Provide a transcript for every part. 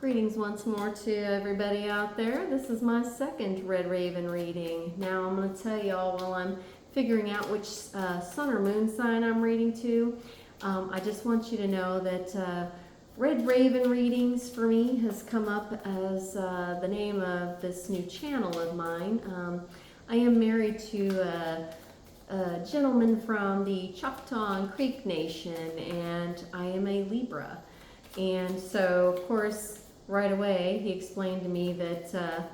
Greetings once more to everybody out there. This is my second Red Raven reading. Now I'm going to tell y'all while I'm figuring out which sun or moon sign I'm reading to. I just want you to know that Red Raven readings for me has come up as the name of this new channel of mine. I am married to a gentleman from the Choctaw and Creek Nation, and I am a Libra. And so, of course, right away he explained to me that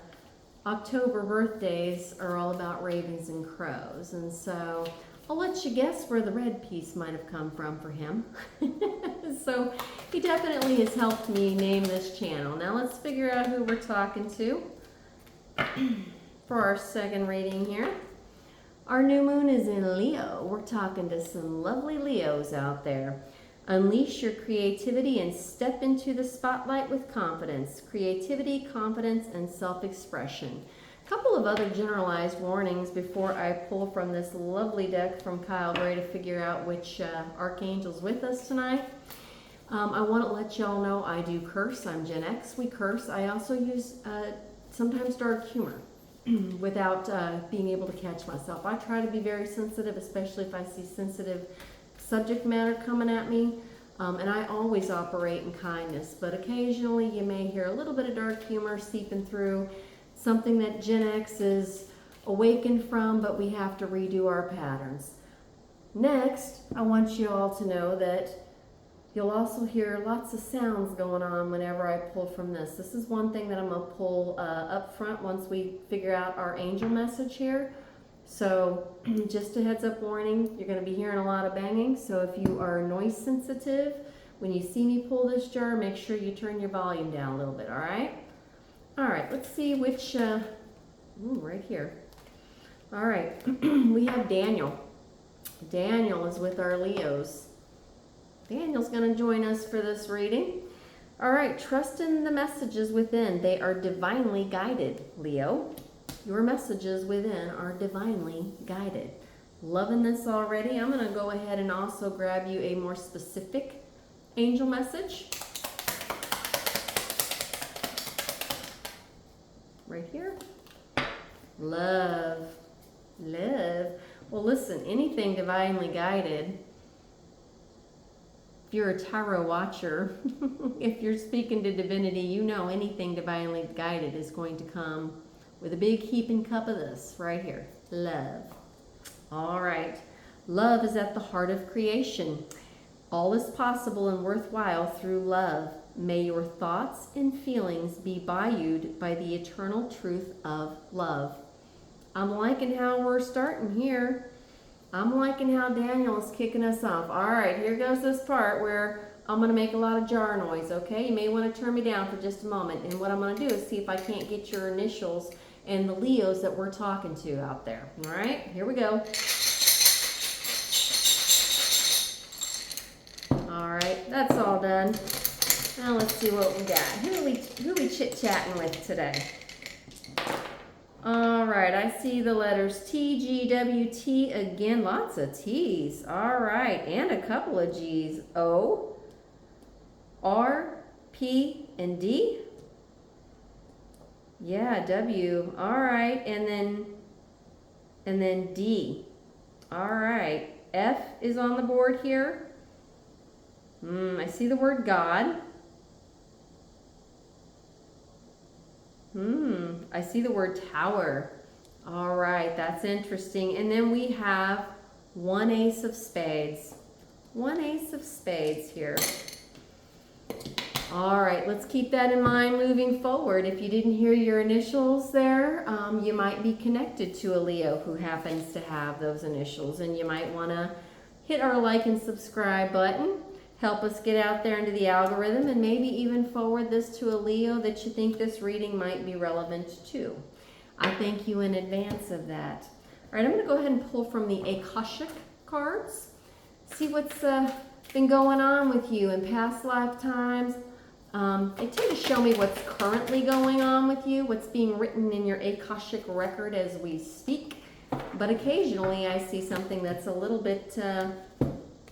October birthdays are all about ravens and crows. And so I'll let you guess where the red piece might have come from for him. So he definitely has helped me name this channel. Now let's figure out who we're talking to for our second reading here. Our new moon is in Leo. We're talking to some lovely Leos out there. Unleash your creativity and step into the spotlight with confidence. Creativity, confidence, and self-expression. A couple of other generalized warnings before I pull from this lovely deck from Kyle Gray to figure out which archangel's with us tonight. I want to let y'all know I do curse. I'm Gen X. We curse. I also use sometimes dark humor without being able to catch myself. I try to be very sensitive, especially if I see sensitive subject matter coming at me, and I always operate in kindness, but occasionally you may hear a little bit of dark humor seeping through, something that Gen X is awakened from, but we have to redo our patterns. Next, I want you all to know that you'll also hear lots of sounds going on whenever I pull from this. This is one thing that I'm going to pull up front once we figure out our angel message here. So just a heads up warning, you're going to be hearing a lot of banging. So if you are noise sensitive, when you see me pull this jar, make sure you turn your volume down a little bit, all right? All right, let's see which, right here. All right, we have Daniel. Daniel is with our Leos. Daniel's going to join us for this reading. All right, trust in the messages within. They are divinely guided, Leo. Your messages within are divinely guided. Loving this already. I'm going to go ahead and also grab you a more specific angel message. Right here. Love. Love. Well, listen, anything divinely guided, if you're a tarot watcher, if you're speaking to divinity, you know anything divinely guided is going to come with a big heaping cup of this right here. Love. All right. Love is at the heart of creation. All is possible and worthwhile through love. May your thoughts and feelings be buoyed by the eternal truth of love. I'm liking how we're starting here. I'm liking how Daniel is kicking us off. All right, here goes this part where I'm going to make a lot of jar noise, okay? You may want to turn me down for just a moment. And what I'm going to do is see if I can't get your initials and the Leos that we're talking to out there. All right, here we go. All right, that's all done. Now let's see what we got. Who we chit-chatting with today? All right, I see the letters T, G, W, T. Again, lots of T's. All right, and a couple of G's. O, R, P, and D. Yeah, W. All right, and then D. All right. F is on the board here. I see the word God. I see the word tower. All right, that's interesting. And then we have one ace of spades. One ace of spades here. All right, let's keep that in mind moving forward. If you didn't hear your initials there, you might be connected to a Leo who happens to have those initials, and you might want to hit our like and subscribe button. Help us get out there into the algorithm, and maybe even forward this to a Leo that you think this reading might be relevant to. I thank you in advance of that. All right, I'm going to go ahead and pull from the Akashic cards. See what's been going on with you in past lifetimes. They tend to show me what's currently going on with you, what's being written in your Akashic record as we speak. But occasionally I see something that's a little bit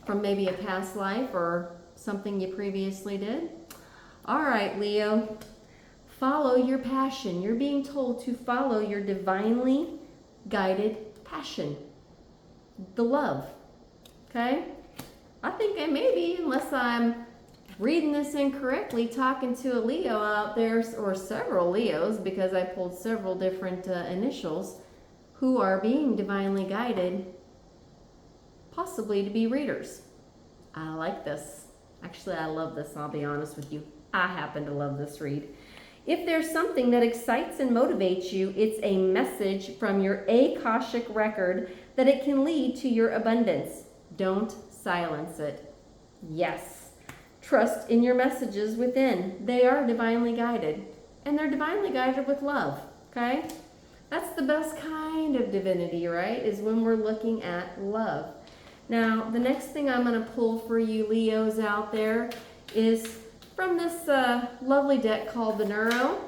from maybe a past life or something you previously did. All right, Leo. Follow your passion. You're being told to follow your divinely guided passion. The love. Okay? I think I maybe, unless I'm reading this incorrectly, talking to a Leo out there, or several Leos, because I pulled several different initials, who are being divinely guided, possibly to be readers. I like this. Actually, I love this, I'll be honest with you. I happen to love this read. If there's something that excites and motivates you, it's a message from your Akashic record that it can lead to your abundance. Don't silence it. Yes. Trust in your messages within. They are divinely guided. And they're divinely guided with love. Okay? That's the best kind of divinity, right? Is when we're looking at love. Now, the next thing I'm going to pull for you Leos out there is from this lovely deck called the Neuro.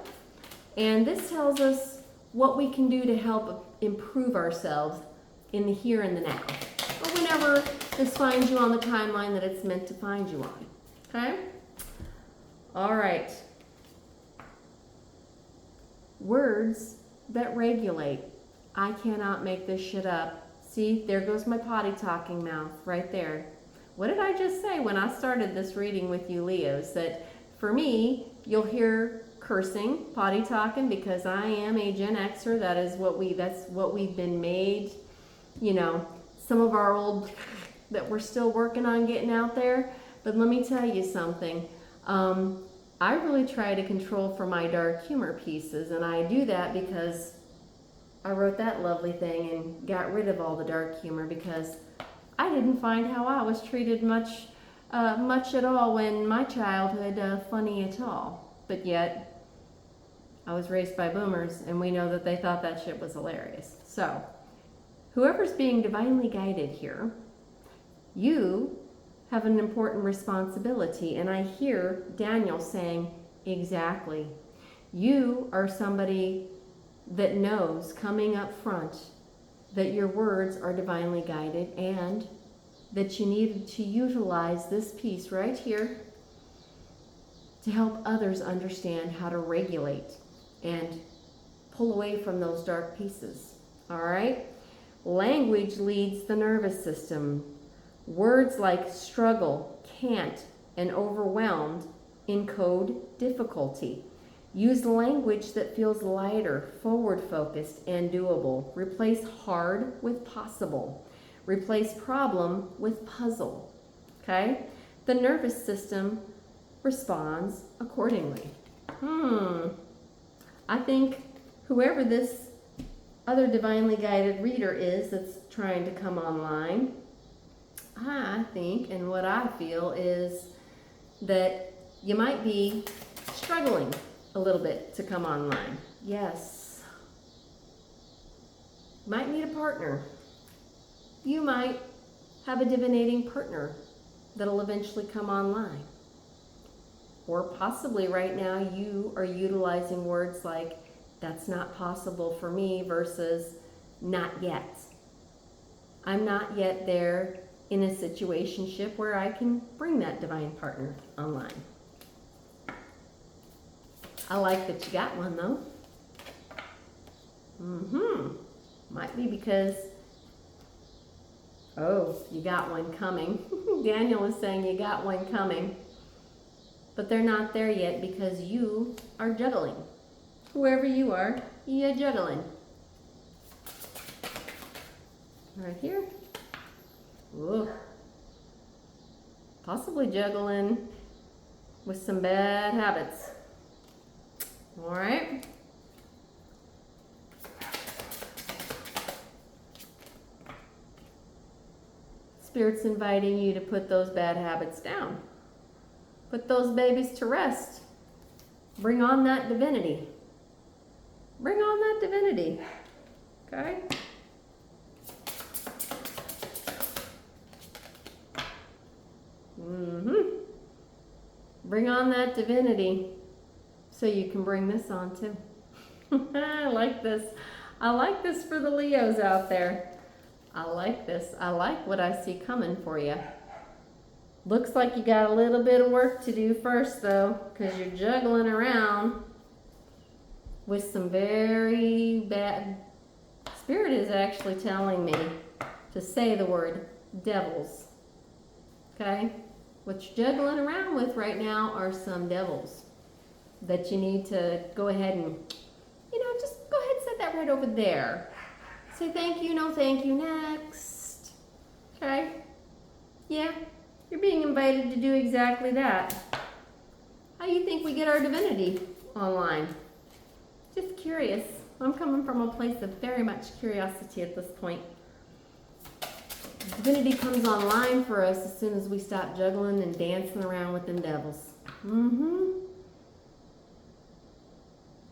And this tells us what we can do to help improve ourselves in the here and the now. Or whenever this finds you on the timeline that it's meant to find you on. Okay? All right. Words that regulate. I cannot make this shit up. See, there goes my potty talking mouth right there. What did I just say when I started this reading with you Leos? That for me, you'll hear cursing, potty talking, because I am a Gen Xer. That's what we've been made. You know, some of our old that we're still working on getting out there. But let me tell you something. I really try to control for my dark humor pieces, and I do that because I wrote that lovely thing and got rid of all the dark humor because I didn't find how I was treated much at all when my childhood funny at all. But yet, I was raised by boomers, and we know that they thought that shit was hilarious. So, whoever's being divinely guided here, you have an important responsibility. And I hear Daniel saying, exactly. You are somebody that knows coming up front that your words are divinely guided and that you need to utilize this piece right here to help others understand how to regulate and pull away from those dark pieces. All right? Language leads the nervous system. Words like struggle, can't, and overwhelmed encode difficulty. Use language that feels lighter, forward-focused, and doable. Replace hard with possible. Replace problem with puzzle. Okay? The nervous system responds accordingly. I think whoever this other divinely guided reader is that's trying to come online, I think, and what I feel is that you might be struggling a little bit to come online. Yes. Might need a partner. You might have a divinating partner that'll eventually come online. Or possibly right now you are utilizing words like, that's not possible for me, versus not yet. I'm not yet there in a situationship where I can bring that divine partner online. I like that you got one though. Might be because, you got one coming. Daniel is saying you got one coming. But they're not there yet because you are juggling. Whoever you are, you're juggling. Right here. Ooh. Possibly juggling with some bad habits. All right. Spirit's inviting you to put those bad habits down. Put those babies to rest. Bring on that divinity. Bring on that divinity. Okay? Bring on that divinity so you can bring this on too. I like this. I like this for the Leos out there. I like this. I like what I see coming for you. Looks like you got a little bit of work to do first though, because you're juggling around with some very bad. Spirit is actually telling me to say the word devils. Okay? What you're juggling around with right now are some devils that you need to go ahead and, just go ahead and set that right over there. Say thank you, no thank you, next. Okay? Yeah, you're being invited to do exactly that. How do you think we get our divinity online? Just curious. I'm coming from a place of very much curiosity at this point. Divinity comes online for us as soon as we stop juggling and dancing around with them devils.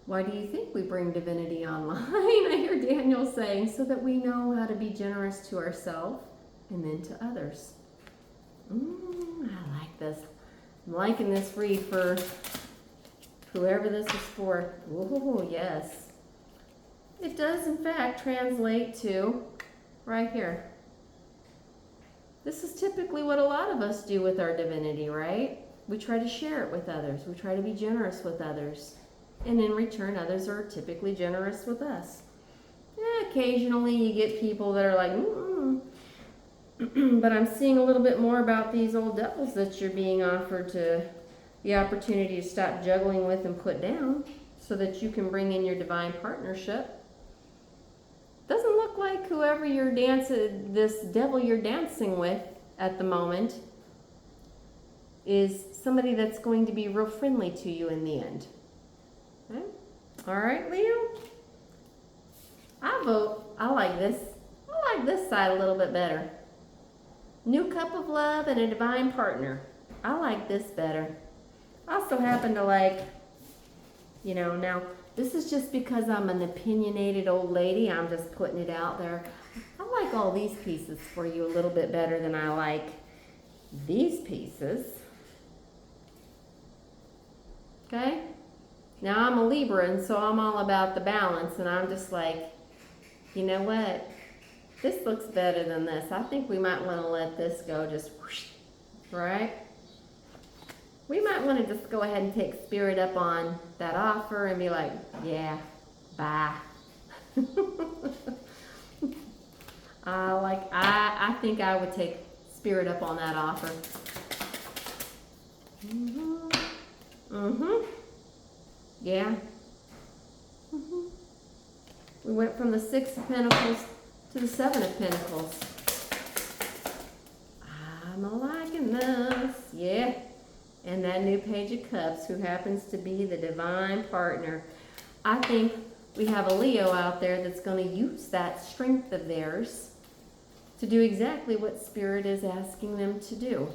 Why do you think we bring divinity online? I hear Daniel saying, so that we know how to be generous to ourselves and then to others. I like this. I'm liking this read for whoever this is for. Oh, yes. It does, in fact, translate to right here. This is typically what a lot of us do with our divinity, right? We try to share it with others. We try to be generous with others. And in return, others are typically generous with us. Occasionally you get people that are like, but I'm seeing a little bit more about these old devils that you're being offered to the opportunity to stop juggling with and put down so that you can bring in your divine partnership. Doesn't look like whoever you're dancing, this devil you're dancing with at the moment is somebody that's going to be real friendly to you in the end. Okay. All right, Leo. I vote. I like this. I like this side a little bit better. New cup of love and a divine partner. I like this better. I also happen to like, now this is just because I'm an opinionated old lady. I'm just putting it out there. I like all these pieces for you a little bit better than I like these pieces. Okay? Now I'm a Libra, and so I'm all about the balance, and I'm just like, you know what? This looks better than this. I think we might want to let this go just whoosh, right? We might want to just go ahead and take Spirit up on that offer and be like, yeah, bye. I think I would take Spirit up on that offer. Yeah. We went from the 6 of Pentacles to the 7 of Pentacles. I'm liking this. Yeah. And that new Page of Cups, who happens to be the divine partner. I think we have a Leo out there that's going to use that strength of theirs to do exactly what Spirit is asking them to do.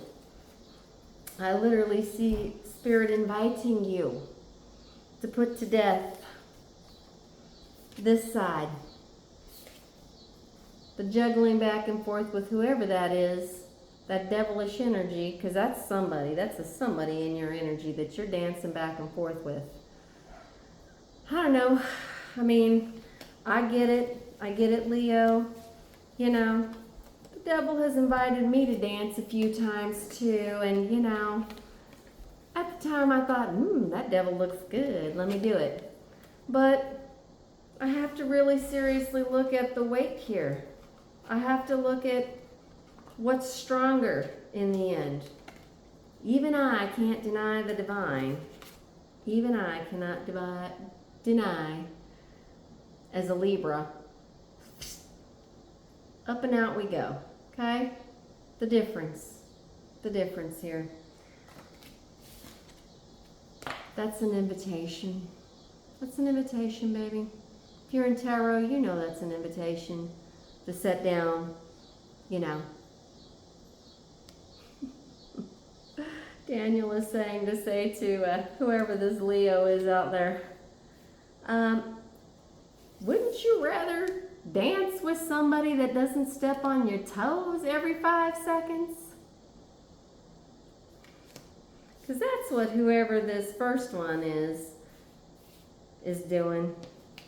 I literally see Spirit inviting you to put to death this side. The juggling back and forth with whoever that is, that devilish energy, because that's somebody in your energy that you're dancing back and forth with. I don't know. I mean, I get it, Leo. The devil has invited me to dance a few times too, and at the time I thought, that devil looks good, let me do it. But I have to really seriously look at the weight here. I have to look at what's stronger in the end. Even I can't deny the divine. Even I cannot deny, as a Libra. Up and out we go, okay? The difference here. That's an invitation. That's an invitation, baby. If you're in tarot, you know that's an invitation to set down, Daniel is saying to say to whoever this Leo is out there, wouldn't you rather dance with somebody that doesn't step on your toes every 5 seconds? Because that's what whoever this first one is doing.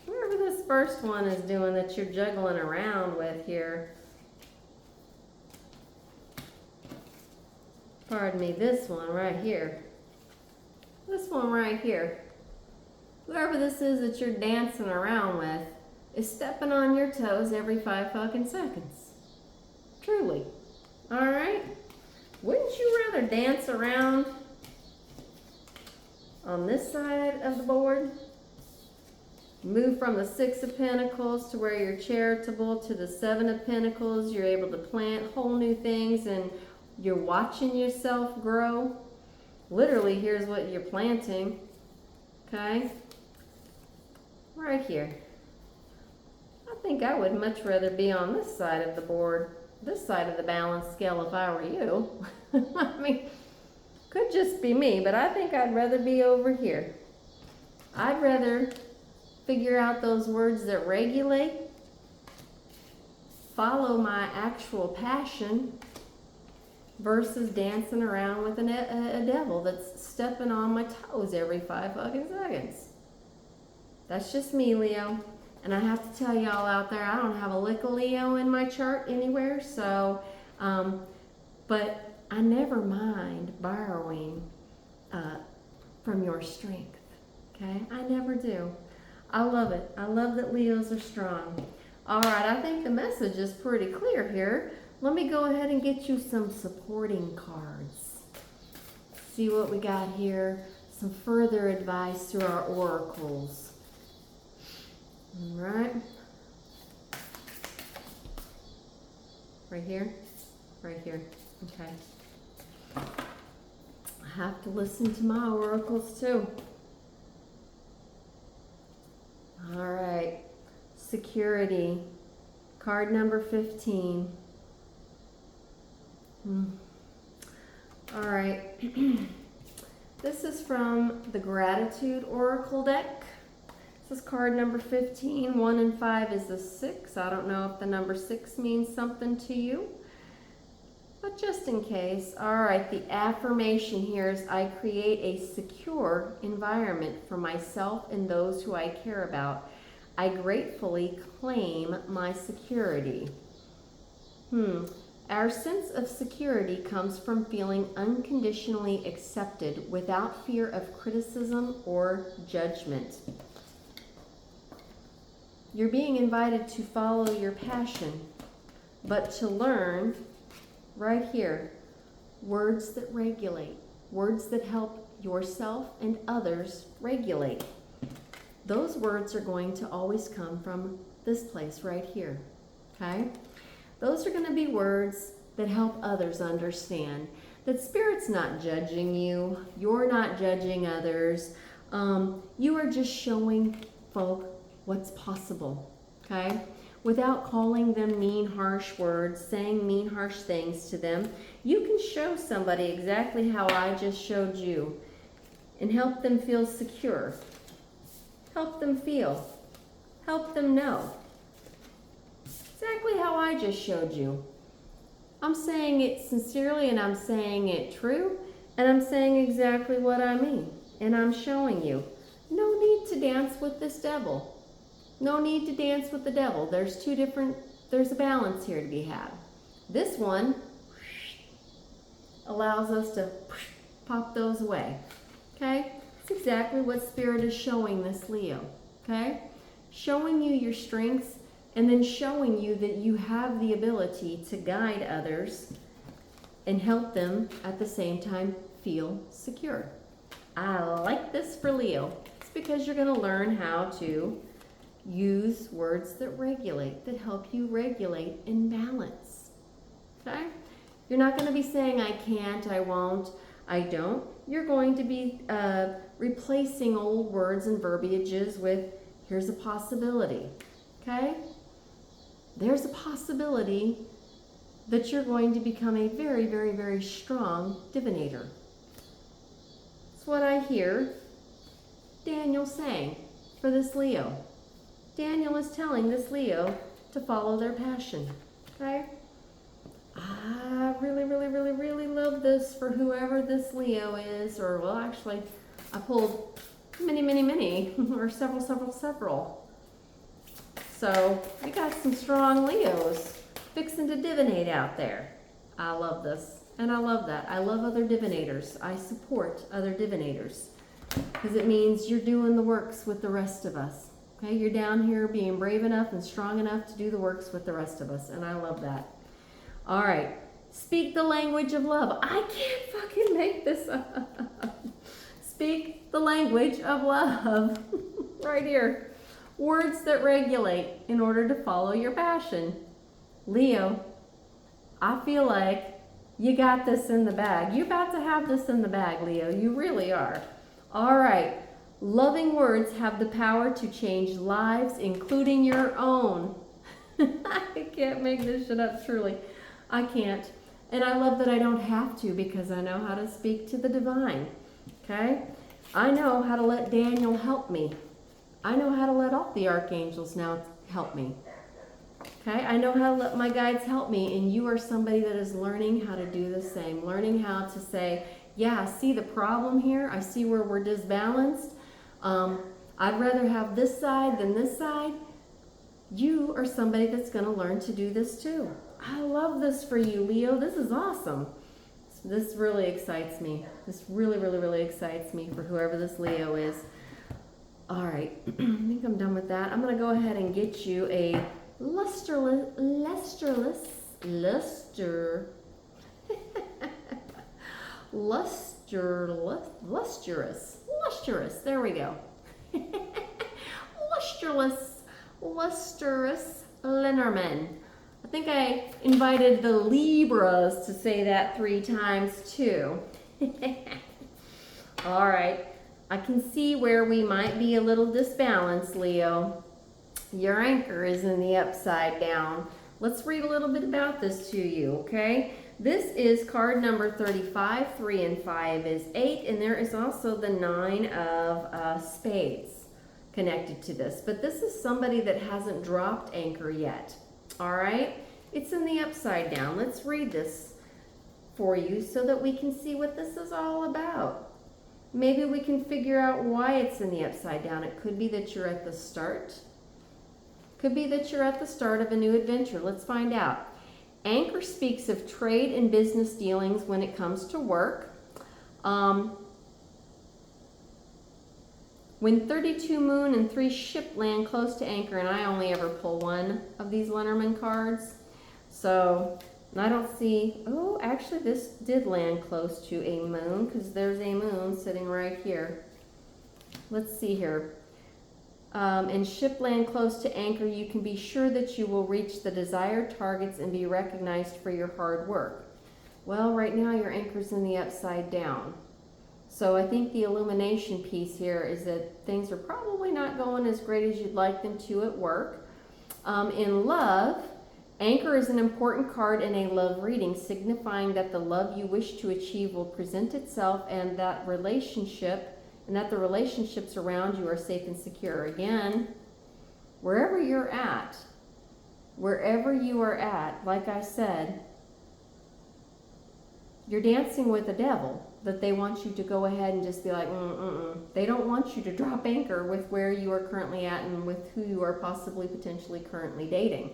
Whoever this first one is doing that you're juggling around with here. pardon me, this one right here. This one right here. Whoever this is that you're dancing around with is stepping on your toes every 5 fucking seconds. Truly. Alright? Wouldn't you rather dance around on this side of the board? Move from the 6 of Pentacles to where you're charitable to the 7 of Pentacles. You're able to plant whole new things and you're watching yourself grow. Literally, here's what you're planting. Okay? Right here. I think I would much rather be on this side of the board, this side of the balance scale if I were you. I mean, could just be me, but I think I'd rather be over here. I'd rather figure out those words that regulate, follow my actual passion, versus dancing around with a devil that's stepping on my toes every 5 fucking seconds. That's just me, Leo. And I have to tell y'all out there, I don't have a lick of Leo in my chart anywhere, so, but I never mind borrowing from your strength, okay? I never do. I love it. I love that Leos are strong. All right, I think the message is pretty clear here. Let me go ahead and get you some supporting cards. See what we got here. Some further advice through our oracles. All right. Right here? Right here. Okay. I have to listen to my oracles too. All right. Security. Card number 15. All right. This is from the Gratitude Oracle deck. This is card number 15. 1 and 5 is a 6. I don't know if the number 6 means something to you, but just in case. All right, the affirmation here is I create a secure environment for myself and those who I care about. I gratefully claim my security. Our sense of security comes from feeling unconditionally accepted without fear of criticism or judgment. You're being invited to follow your passion, but to learn, right here, words that regulate, words that help yourself and others regulate. Those words are going to always come from this place right here, okay? Those are going to be words that help others understand that Spirit's not judging you. You're not judging others. You are just showing folk what's possible, okay? Without calling them mean, harsh words, saying mean, harsh things to them. You can show somebody exactly how I just showed you and help them feel secure. Help them feel. Help them know. Exactly how I just showed you. I'm saying it sincerely and I'm saying it true and I'm saying exactly what I mean and I'm showing you. No need to dance with this devil. No need to dance with the devil. There's a balance here to be had. This one allows us to pop those away. Okay? It's exactly what Spirit is showing this Leo. Okay? Showing you your strengths and then showing you that you have the ability to guide others and help them at the same time feel secure. I like this for Leo. It's because you're going to learn how to use words that regulate, that help you regulate and balance. Okay? You're not going to be saying, I can't, I won't, I don't. You're going to be replacing old words and verbiages with, here's a possibility. Okay? There's a possibility that you're going to become a very, very, very strong divinator. That's what I hear Daniel saying for this Leo. Daniel is telling this Leo to follow their passion. Okay? I really, really, really, really love this for whoever this Leo is, or well, actually, I pulled many, many, many, or several. So we got some strong Leos fixing to divinate out there. I love this. And I love that. I love other divinators. I support other divinators because it means you're doing the works with the rest of us. Okay, you're down here being brave enough and strong enough to do the works with the rest of us, and I love that. All right, speak the language of love. I can't fucking make this up. Speak the language of love. Right here. Words that regulate in order to follow your passion. Leo, I feel like you got this in the bag. You're about to have this in the bag, Leo. You really are. All right. Loving words have the power to change lives, including your own. I can't make this shit up, truly. I can't. And I love that I don't have to because I know how to speak to the divine. Okay? I know how to let Daniel help me. I know how to let all the archangels now help me. Okay? I know how to let my guides help me, and you are somebody that is learning how to do the same. Learning how to say, yeah, I see the problem here. I see where we're disbalanced. I'd rather have this side than this side. You are somebody that's going to learn to do this too. I love this for you, Leo. This is awesome. This really excites me. This really, really, really excites me for whoever this Leo is. All right, I think I'm done with that. I'm going to go ahead and get you a lustrous, there we go. lustrous Lenormand. I think I invited the Libras to say that 3 times too. All right, I can see where we might be a little disbalanced, Leo. Your anchor is in the upside down. Let's read a little bit about this to you, okay? This is card number 35. 3 and 5 is 8, and there is also the 9 of spades connected to this. But this is somebody that hasn't dropped anchor yet, all right? It's in the upside down. Let's read this for you so that we can see what this is all about. Maybe we can figure out why it's in the upside down. It could be that you're at the start. Could be that you're at the start of a new adventure. Let's find out. Anchor speaks of trade and business dealings when it comes to work. When 32 moon and 3 ship land close to anchor, and I only ever pull 1 of these Lenormand cards. So I don't see, oh, actually this did land close to a moon because there's a moon sitting right here. Let's see here. In ship land close to anchor, you can be sure that you will reach the desired targets and be recognized for your hard work. Well, right now your anchor's in the upside down. So I think the illumination piece here is that things are probably not going as great as you'd like them to at work. In love, anchor is an important card in a love reading, signifying that the love you wish to achieve will present itself and that the relationships around you are safe and secure. Again, wherever you are at, like I said, you're dancing with the devil, that they want you to go ahead and just be like, They don't want you to drop anchor with where you are currently at and with who you are possibly potentially currently dating.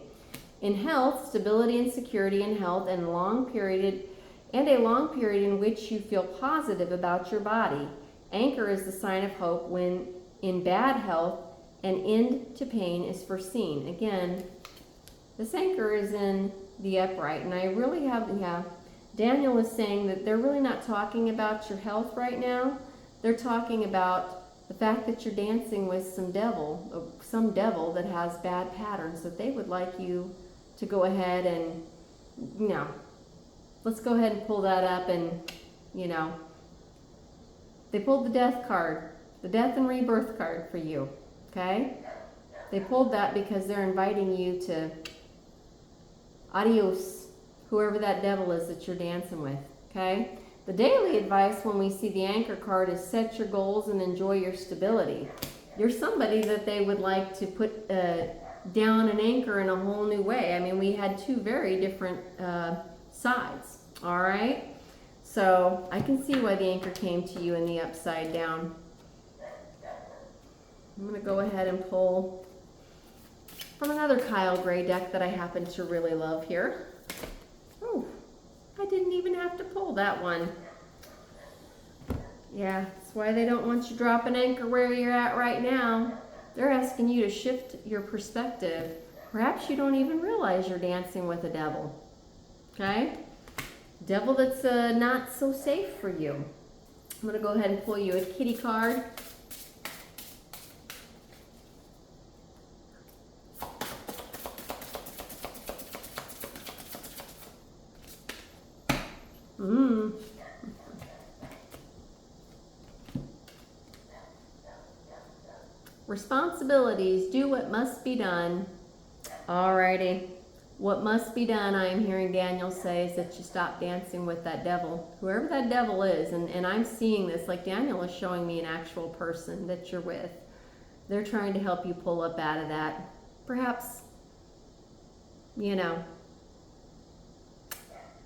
In health, stability and security in health and a long period in which you feel positive about your body. Anchor is the sign of hope when in bad health an end to pain is foreseen. Again, this anchor is in the upright, and I really have, Daniel is saying that they're really not talking about your health right now. They're talking about the fact that you're dancing with some devil that has bad patterns, that they would like you to go ahead and, let's go ahead and pull that up and, they pulled the death card, the death and rebirth card for you, okay? They pulled that because they're inviting you to adios, whoever that devil is that you're dancing with, okay? The daily advice when we see the anchor card is set your goals and enjoy your stability. You're somebody that they would like to put down an anchor in a whole new way. I mean, we had 2 very different sides, all right? So I can see why the anchor came to you in the upside down. I'm going to go ahead and pull from another Kyle Gray deck that I happen to really love here. Oh, I I didn't even have to pull that one. Yeah, that's why they don't want you dropping anchor where you're at right now. They're asking you to shift your perspective. Perhaps you don't even realize you're dancing with a devil. Okay? Devil that's not so safe for you. I'm going to go ahead and pull you a kitty card. Responsibilities, do what must be done. Alrighty. What must be done, I am hearing Daniel say, is that you stop dancing with that devil. Whoever that devil is, and I'm seeing this, like Daniel is showing me an actual person that you're with. They're trying to help you pull up out of that. Perhaps, you know,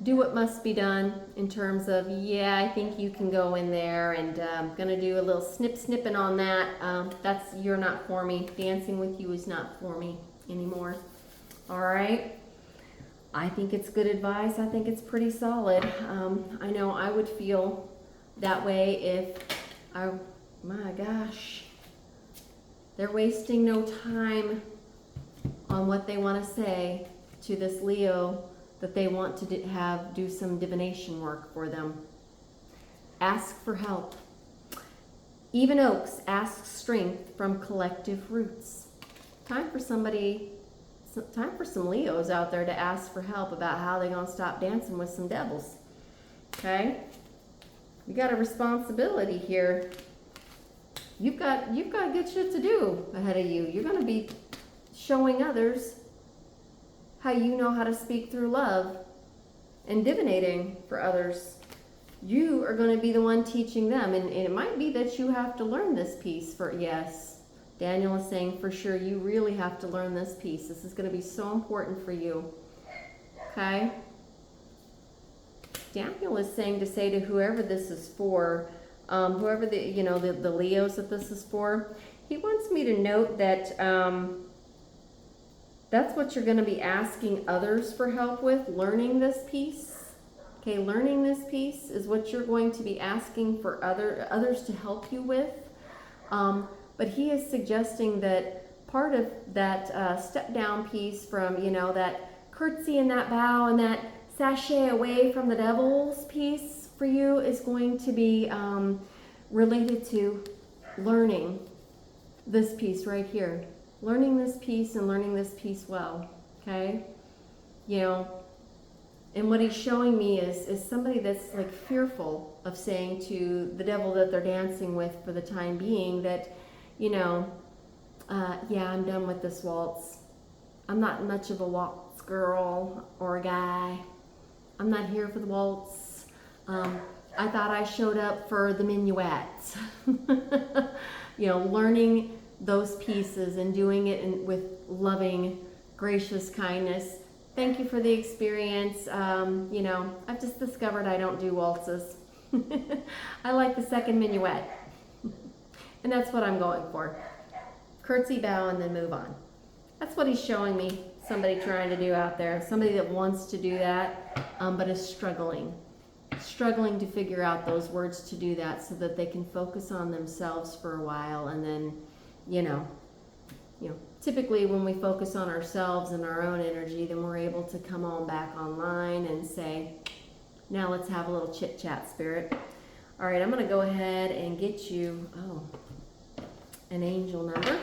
do what must be done in terms of, yeah, I think you can go in there and I'm going to do a little snipping on that. You're not for me. Dancing with you is not for me anymore. All right. I think it's good advice. I think it's pretty solid. I know I would feel that way if my gosh, they're wasting no time on what they want to say to this Leo that they want to do some divination work for them. Ask for help. Even oaks ask strength from collective roots. Time for some Leos out there to ask for help about how they're going to stop dancing with some devils. Okay? You got a responsibility here. You've got good shit to do ahead of you. You're going to be showing others how you know how to speak through love and divinating for others. You are going to be the one teaching them. And it might be that you have to learn this piece yes. Daniel is saying for sure you really have to learn this piece. This is going to be so important for you. Okay? Daniel is saying to say to whoever this is for, whoever the Leos that this is for, he wants me to note that that's what you're going to be asking others for help with, learning this piece. Okay, learning this piece is what you're going to be asking for others to help you with. But he is suggesting that part of that step down piece from, that curtsy and that bow and that sashay away from the devil's piece for you is going to be related to learning this piece right here. Learning this piece and learning this piece well, okay? And what he's showing me is somebody that's like fearful of saying to the devil that they're dancing with for the time being that, yeah, I'm done with this waltz. I'm not much of a waltz girl or a guy. I'm not here for the waltz. I thought I showed up for the minuet. Learning those pieces and doing it with loving, gracious kindness. Thank you for the experience. I've just discovered I don't do waltzes. I like the second minuet. And that's what I'm going for. Curtsy, bow, and then move on. That's what he's showing me. Somebody trying to do out there. Somebody that wants to do that, but is struggling to figure out those words to do that so that they can focus on themselves for a while and then typically when we focus on ourselves and our own energy, then we're able to come on back online and say, now let's have a little chit chat, spirit. All right, I'm going to go ahead and get you, an angel number.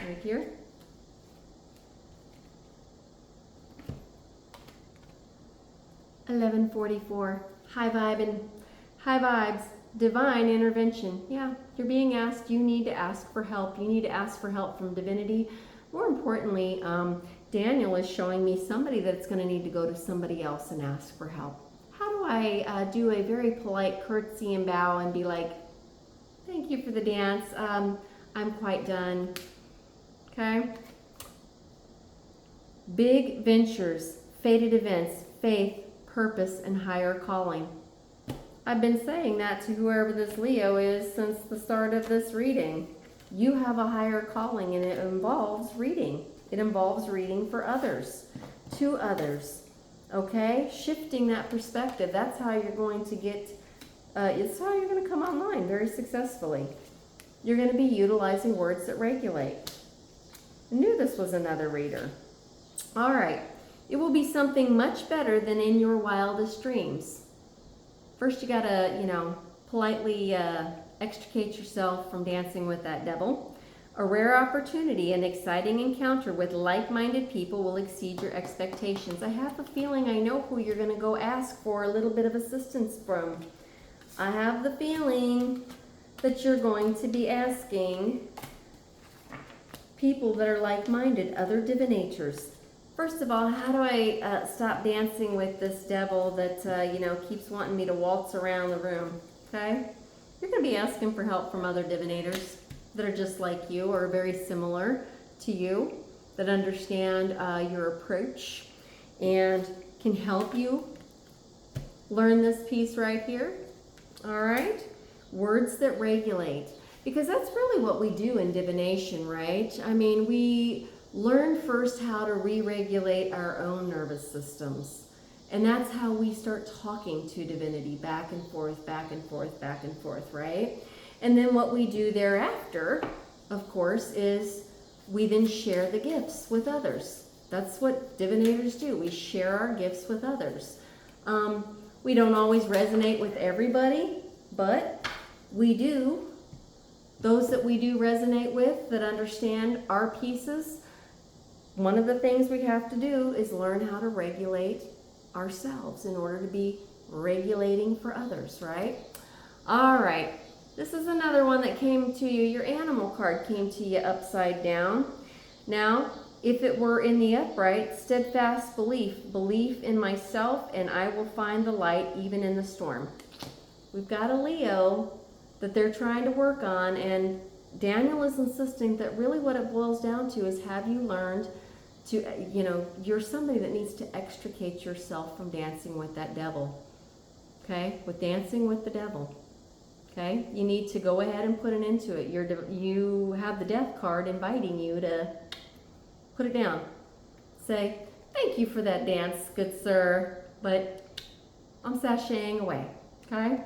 Right here. 1144. High vibes, divine intervention. Yeah, you're being asked, you need to ask for help. You need to ask for help from divinity. More importantly, Daniel is showing me somebody that's going to need to go to somebody else and ask for help. How do I do a very polite curtsy and bow and be like, thank you for the dance. I'm quite done. Okay? Big ventures, fated events, faith, purpose, and higher calling. I've been saying that to whoever this Leo is since the start of this reading. You have a higher calling, and it involves reading. It involves reading for others, to others. Okay? Shifting that perspective. That's how you're going to get, it's how you're going to come online very successfully. You're going to be utilizing words that regulate. I knew this was another reader. All right. It will be something much better than in your wildest dreams. First, you got to, politely extricate yourself from dancing with that devil. A rare opportunity, an exciting encounter with like-minded people will exceed your expectations. I have a feeling I know who you're going to go ask for a little bit of assistance from. I have the feeling that you're going to be asking people that are like-minded, other divinators. First of all, how do I stop dancing with this devil that, keeps wanting me to waltz around the room, okay? You're going to be asking for help from other divinators that are just like you or very similar to you, that understand your approach and can help you learn this piece right here, all right? Words that regulate, because that's really what we do in divination, right? I mean, we learn first how to re-regulate our own nervous systems. And that's how we start talking to divinity back and forth, back and forth, back and forth, right? And then what we do thereafter, of course, is we then share the gifts with others. That's what divinators do. We share our gifts with others. We don't always resonate with everybody, but we do. Those that we do resonate with, that understand our pieces, one of the things we have to do is learn how to regulate ourselves in order to be regulating for others, right? All right, this is another one that came to you. Your animal card came to you upside down. Now, if it were in the upright, steadfast belief in myself, and I will find the light even in the storm. We've got a Leo that they're trying to work on, and Daniel is insisting that really what it boils down to is, have you learned to, you're somebody that needs to extricate yourself from dancing with that devil, okay? With dancing with the devil, okay? You need to go ahead and put an end to it. You have the death card inviting you to put it down. Say, thank you for that dance, good sir, but I'm sashaying away, okay?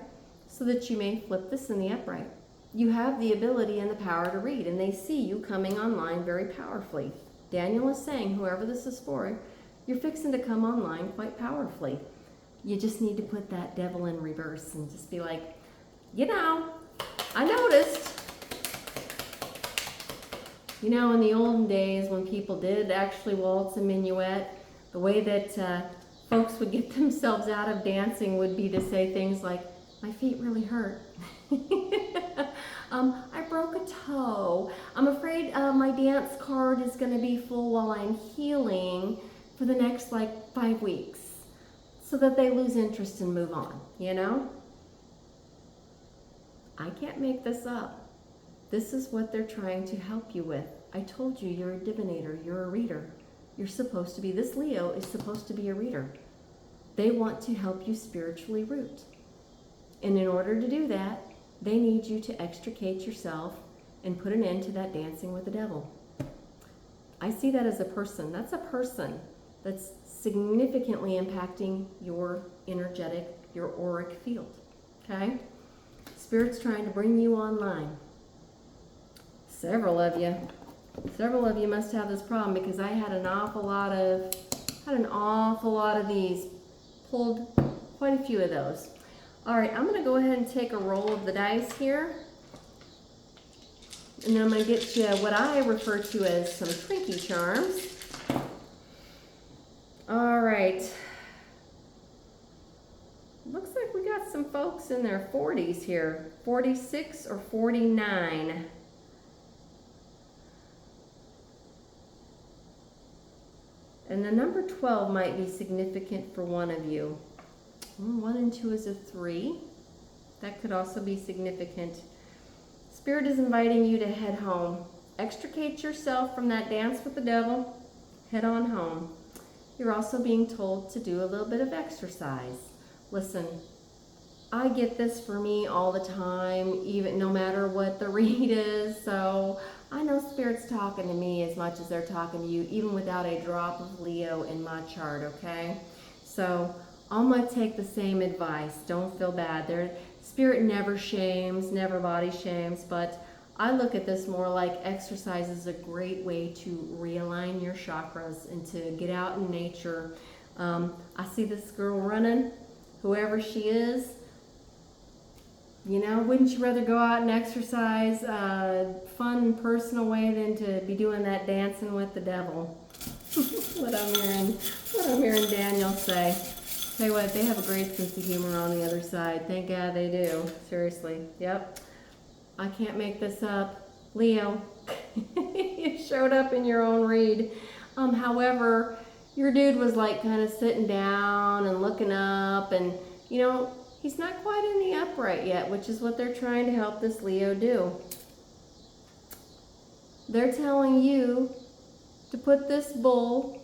So that you may flip this in the upright. You have the ability and the power to read, and they see you coming online very powerfully. Daniel is saying, whoever this is for, you're fixing to come online quite powerfully. You just need to put that devil in reverse and just be like, I noticed. In the olden days when people did actually waltz and minuet, the way that folks would get themselves out of dancing would be to say things like, my feet really hurt. I broke a toe. I'm afraid my dance card is going to be full while I'm healing for the next 5 weeks, so that they lose interest and move on, I can't make this up. This is what they're trying to help you with. I told you, you're a divinator, you're a reader. You're supposed to be, this Leo is supposed to be a reader. They want to help you spiritually root. And in order to do that, they need you to extricate yourself and put an end to that dancing with the devil. I see that as a person. That's a person that's significantly impacting your energetic, your auric field, okay? Spirit's trying to bring you online. Several of you must have this problem, because I had an awful lot of these, pulled quite a few of those. All right, I'm going to go ahead and take a roll of the dice here. And then I'm going to get you what I refer to as some Twinkie charms. All right. Looks like we got some folks in their 40s here. 46 or 49. And the number 12 might be significant for one of you. 1 and 2 is a 3. That could also be significant. Spirit is inviting you to head home. Extricate yourself from that dance with the devil. Head on home. You're also being told to do a little bit of exercise. Listen, I get this for me all the time, even no matter what the read is. So I know Spirit's talking to me as much as they're talking to you, even without a drop of Leo in my chart, okay? So I'm going to take the same advice. Don't feel bad. Spirit never shames, never body shames, but I look at this more like exercise is a great way to realign your chakras and to get out in nature. I see this girl running, whoever she is. You know, wouldn't you rather go out and exercise fun and personal way than to be doing that dancing with the devil? what I'm hearing Daniel say. Tell you what, they have a great sense of humor on the other side. Thank God they do. Seriously. Yep. I can't make this up. Leo, you showed up in your own read. However, your dude was like kind of sitting down and looking up, and you know, he's not quite in the upright yet, which is what they're trying to help this Leo do. They're telling you to put this bull,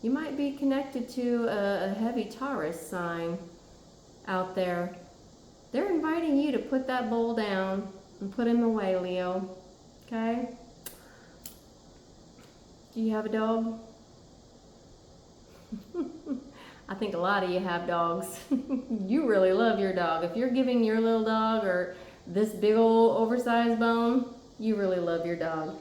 you might be connected to a heavy Taurus sign out there. They're inviting you to put that bull down and put him away, Leo. Okay? Do you have a dog? I think a lot of you have dogs. You really love your dog. If you're giving your little dog or this big old oversized bone, you really love your dog.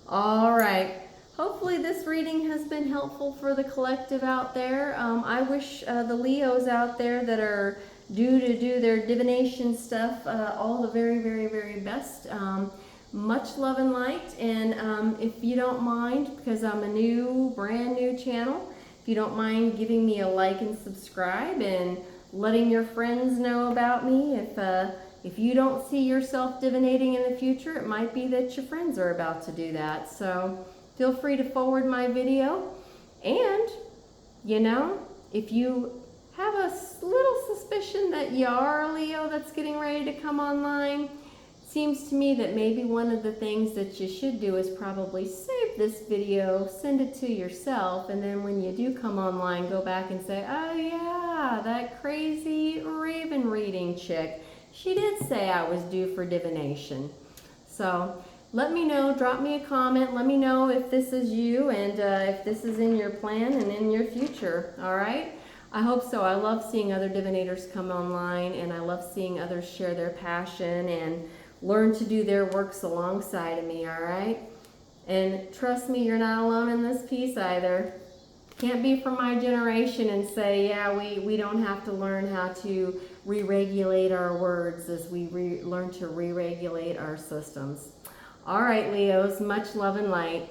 All right. Hopefully this reading has been helpful for the collective out there. I wish the Leos out there that are due to do their divination stuff all the very, very, very best. Much love and light. And if you don't mind, because I'm a brand new channel, if you don't mind giving me a like and subscribe and letting your friends know about me. If you don't see yourself divinating in the future, it might be that your friends are about to do that. So feel free to forward my video. And, you know, if you have a little suspicion that you are a Leo that's getting ready to come online, seems to me that maybe one of the things that you should do is probably save this video, send it to yourself, and then when you do come online, go back and say, oh yeah, that crazy raven reading chick, she did say I was due for divination. So let me know, drop me a comment, let me know if this is you and if this is in your plan and in your future, all right? I hope so. I love seeing other divinators come online, and I love seeing others share their passion and learn to do their works alongside of me, all right? And trust me, you're not alone in this piece either. Can't be from my generation and say, yeah, we don't have to learn how to re-regulate our words as we learn to re-regulate our systems. All right, Leos, much love and light.